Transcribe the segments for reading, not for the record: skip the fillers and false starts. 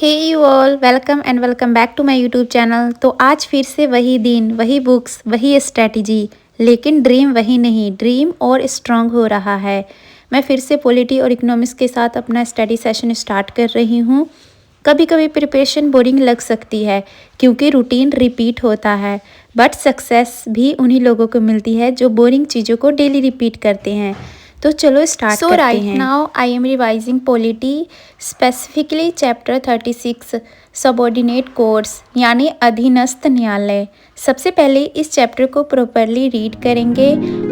Hey you all, welcome and welcome back to my YouTube channel. तो आज फिर से वही दिन, वही बुक्स, वही स्ट्रेटजी, लेकिन ड्रीम वही नहीं, ड्रीम और स्ट्रांग हो रहा है। मैं फिर से पॉलिटी और इकोनॉमिक्स के साथ अपना स्टडी सेशन स्टार्ट कर रही हूँ। कभी कभी प्रिपरेशन बोरिंग लग सकती है क्योंकि रूटीन रिपीट होता है, बट सक्सेस भी उन्हीं लोगों को मिलती है जो बोरिंग चीज़ों को डेली रिपीट करते हैं। तो चलो स्टार्ट करते हैं। So right now I am revising polity, specifically chapter 36 subordinate courts यानी अधीनस्थ न्यायालय। सबसे पहले इस चैप्टर को प्रॉपरली रीड करेंगे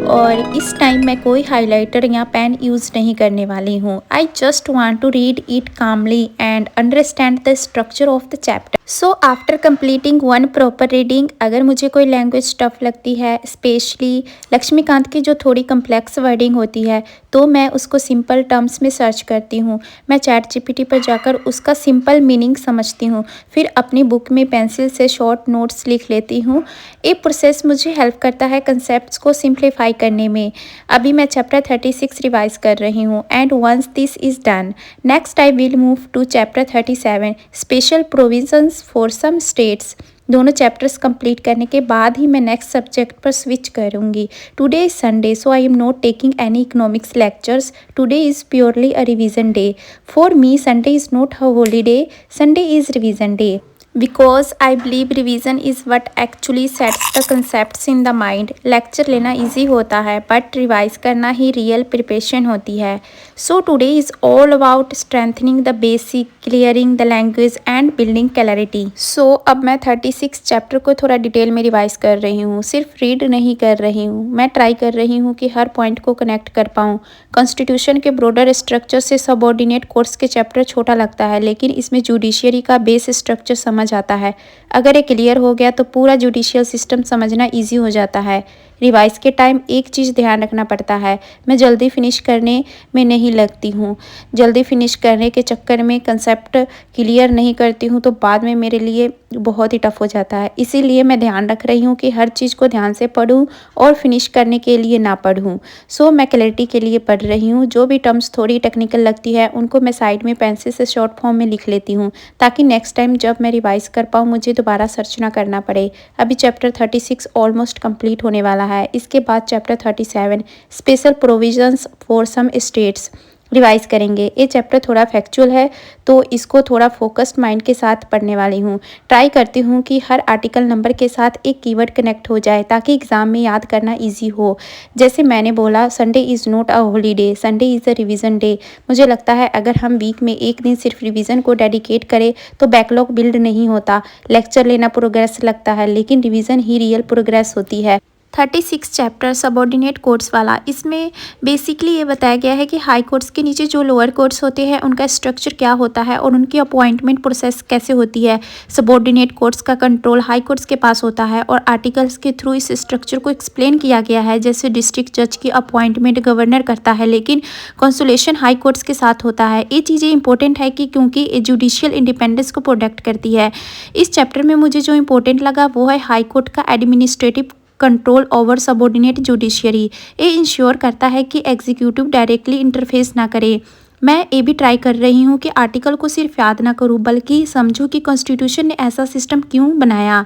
और इस टाइम मैं कोई हाइलाइटर या पेन यूज़ नहीं करने वाली हूँ। I just want to read it calmly and understand the structure of the chapter. So after completing one proper reading, अगर मुझे कोई लैंग्वेज टफ लगती है, स्पेशली लक्ष्मीकांत की जो थोड़ी कम्प्लेक्स वर्डिंग होती है, तो मैं उसको सिंपल टर्म्स में सर्च करती हूँ। मैं चैट जीपीटी पर जाकर उसका सिंपल मीनिंग समझती हूँ, फिर अपनी बुक में पेंसिल से शॉर्ट नोट्स लिख लेती हूँ। ये प्रोसेस मुझे हेल्प करता है कंसेप्ट्स को सिंप्लीफाई करने में। अभी मैं चैप्टर 36 रिवाइज कर रही हूँ and once this is done, next I will move to chapter 37 special provisions for some states. दोनों चैप्टर्स कंप्लीट करने के बाद ही मैं नेक्स्ट सब्जेक्ट पर स्विच करूँगी। Today is Sunday, so I am not taking any economics lectures. Today is purely a revision day for me. Sunday is not a holiday, Sunday is revision day because I believe revision is what actually sets the concepts in the mind। Lecture लेना easy होता है but revise करना ही real preparation होती है। So today is all about strengthening the basic, clearing the language and building clarity. So अब मैं 36 chapter को थोड़ा डिटेल में रिवाइज कर रही हूँ, सिर्फ रीड नहीं कर रही हूँ। मैं ट्राई कर रही हूँ कि हर पॉइंट को कनेक्ट कर पाऊँ। कॉन्स्टिट्यूशन के ब्रॉडर स्ट्रक्चर से सबऑर्डिनेट कोर्ट्स के चैप्टर छोटा लगता है, लेकिन इसमें जुडिशियरी का बेस स्ट्रक्चर समझ आता है। अगर ये क्लियर हो गया तो पूरा जुडिशियल सिस्टम समझना इजी हो जाता है। रिवाइज के टाइम एक चीज़ ध्यान रखना पड़ता है, मैं जल्दी फिनिश करने में नहीं लगती हूँ। जल्दी फिनिश करने के चक्कर में कंसेप्ट क्लियर नहीं करती हूँ तो बाद में मेरे लिए बहुत ही टफ हो जाता है। इसीलिए मैं ध्यान रख रही हूँ कि हर चीज़ को ध्यान से पढूँ और फिनिश करने के लिए ना पढूँ। सो मैं क्लैरिटी के लिए पढ़ रही हूँ। जो भी टर्म्स थोड़ी टेक्निकल लगती है उनको मैं साइड में पेंसिल से शॉर्ट फॉर्म में लिख लेती हूँ, ताकि नेक्स्ट टाइम जब मैं रिवाइज कर पाऊँ मुझे दोबारा सर्च ना करना पड़े। अभी चैप्टर 36 ऑलमोस्ट कंप्लीट होने वाला है। इसके बाद chapter 37 special provisions for some states revise करेंगे। ये चैप्टर थोड़ा फैक्चुअल है तो इसको थोड़ा फोकस्ड माइंड के साथ पढ़ने वाली हूँ। ट्राई करती हूँ कि हर आर्टिकल नंबर के साथ एक कीवर्ड कनेक्ट हो जाए ताकि एग्ज़ाम में याद करना इजी हो। जैसे मैंने बोला, Sunday is not a holiday, Sunday is a revision day. मुझे लगता है अगर हम वीक में एक दिन सिर्फ रिवीजन को डेडिकेट करें तो बैकलॉग बिल्ड नहीं होता। लेक्चर लेना प्रोग्रेस लगता है, लेकिन रिवीजन ही रियल प्रोग्रेस होती है। 36 चैप्टर सबऑर्डिनेट कोर्ट्स वाला, इसमें बेसिकली ये बताया गया है कि हाई कोर्ट्स के नीचे जो लोअर कोर्ट्स होते हैं उनका स्ट्रक्चर क्या होता है और उनकी अपॉइंटमेंट प्रोसेस कैसे होती है। सबऑर्डिनेट कोर्ट्स का कंट्रोल हाई कोर्ट्स के पास होता है और आर्टिकल्स के थ्रू इस स्ट्रक्चर को एक्सप्लेन किया गया है। जैसे डिस्ट्रिक्ट जज की अपॉइंटमेंट गवर्नर करता है, लेकिन कंसोलेशन हाई कोर्ट्स के साथ होता है। ये चीज़ें इंपॉर्टेंट है कि क्योंकि ये जुडिशियल इंडिपेंडेंस को प्रोटेक्ट करती है। इस चैप्टर में मुझे जो इंपॉर्टेंट लगा वो है हाई कोर्ट का administrative control over subordinate judiciary. ये इंश्योर करता है कि एग्जीक्यूटिव डायरेक्टली इंटरफेस ना करे। मैं ये भी ट्राई कर रही हूँ कि आर्टिकल को सिर्फ याद ना करूँ बल्कि समझूँ कि कॉन्स्टिट्यूशन ने ऐसा सिस्टम क्यों बनाया।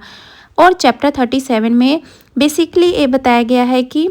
और चैप्टर 37 में बेसिकली ये बताया गया है कि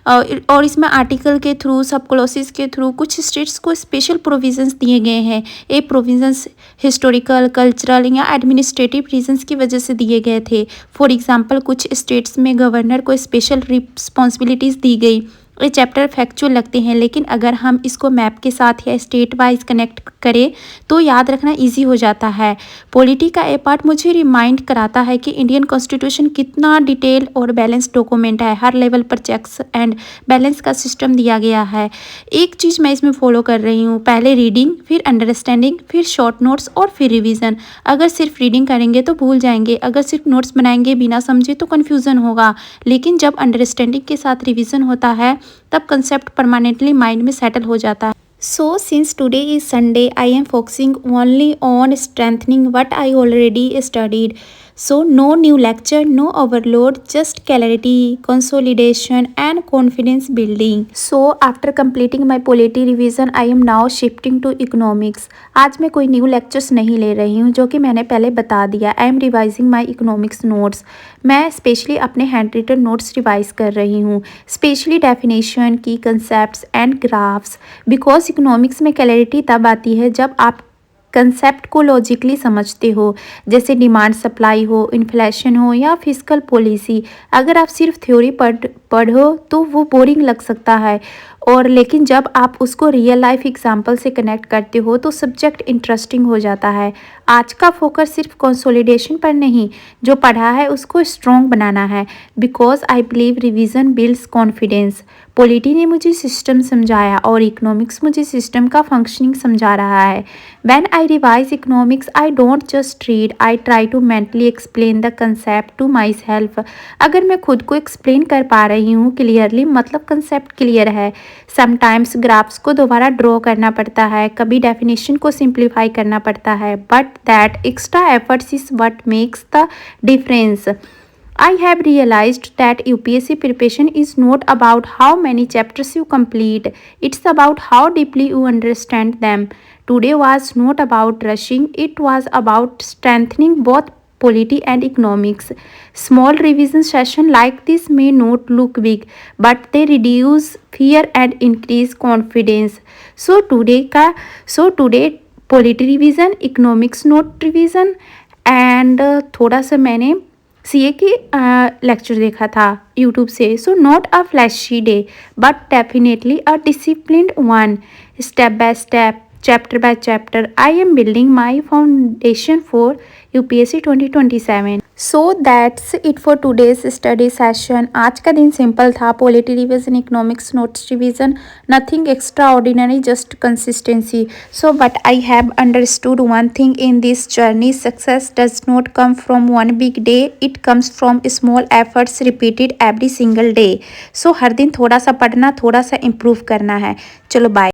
और इसमें आर्टिकल के थ्रू, सब क्लॉसेस के थ्रू कुछ स्टेट्स को स्पेशल प्रोविजंस दिए गए हैं। ये प्रोविजंस हिस्टोरिकल, कल्चरल या एडमिनिस्ट्रेटिव रीजंस की वजह से दिए गए थे। फॉर एग्जांपल कुछ स्टेट्स में गवर्नर को स्पेशल रिस्पॉन्सिबिलिटीज़ दी गई। ये चैप्टर फैक्चुअल लगते हैं, लेकिन अगर हम इसको मैप के साथ या स्टेट वाइज कनेक्ट करें तो याद रखना इजी हो जाता है। पॉलिटी का ये पार्ट मुझे रिमाइंड कराता है कि इंडियन कॉन्स्टिट्यूशन कितना डिटेल और बैलेंस डॉक्यूमेंट है। हर लेवल पर चेक्स एंड बैलेंस का सिस्टम दिया गया है। एक चीज़ मैं इसमें फॉलो कर रही हूँ, पहले रीडिंग, फिर अंडरस्टैंडिंग, फिर शॉर्ट नोट्स और फिर रिविज़न। अगर सिर्फ रीडिंग करेंगे तो भूल जाएंगे, अगर सिर्फ नोट्स बनाएंगे बिना समझे तो कन्फ्यूज़न होगा। लेकिन जब अंडरस्टैंडिंग के साथ रिविज़न होता है तब कंसेप्ट परमानेंटली माइंड में सेटल हो जाता है। So since today is Sunday, I am focusing only on strengthening what I already studied. So no new lecture, no overload, just clarity, consolidation and confidence building. So after completing my polity revision, I am now shifting to economics. आज मैं कोई new lectures नहीं ले रही हूँ, जो कि मैंने पहले बता दिया. आई am revising my economics notes. मैं स्पेशली अपने हैंड रिटन नोट्स रिवाइज कर रही हूँ, स्पेशली डेफिनेशन की concepts and graphs. Because economics में क्लैरिटी तब आती है जब आप कंसेप्ट को लॉजिकली समझते हो, जैसे डिमांड सप्लाई हो, इन्फ्लेशन हो या फिस्कल पॉलिसी. अगर आप सिर्फ थ्योरी पढ़ो तो वो बोरिंग लग सकता है, और लेकिन जब आप उसको रियल लाइफ एग्जांपल से कनेक्ट करते हो तो सब्जेक्ट इंटरेस्टिंग हो जाता है. आज का फोकस सिर्फ कंसोलिडेशन पर नहीं, जो पढ़ा है उसको स्ट्रॉन्ग बनाना है. Because I believe revision builds confidence. Polity ने मुझे सिस्टम समझाया और इकोनॉमिक्स मुझे सिस्टम का फंक्शनिंग समझा रहा है. When I revise economics I don't just read, I try to mentally explain the concept to myself. अगर मैं खुद को एक्सप्लेन कर पा रही हूँ क्लियरली, मतलब कंसेप्ट क्लियर है. समटाइम्स ग्राफ्स को दोबारा ड्रॉ करना पड़ता है, कभी डेफिनेशन को सिंप्लीफाई करना पड़ता है, but that extra efforts is what makes the difference. I have realized that UPSC preparation is not about how many chapters you complete, it's about how deeply you understand them. Today was not about rushing, it was about strengthening both polity and economics. Small revision session like this may not look big, but they reduce fear and increase confidence. So today polity revision, economics note revision and थोड़ा सा मैंने CA की lecture देखा था YouTube से. So not a flashy day but definitely a disciplined one. Step by step, chapter by chapter, I am building my foundation for UPSC 2027. So that's it for today's study session. आज का दिन simple था. Polity revision, economics notes revision, nothing extraordinary, just consistency. So but I have understood one thing in this journey. Success does not come from one big day, it comes from small efforts repeated every single day. So हर दिन थोड़ा सा पढ़ना, थोड़ा सा improve करना है. चलो बाय.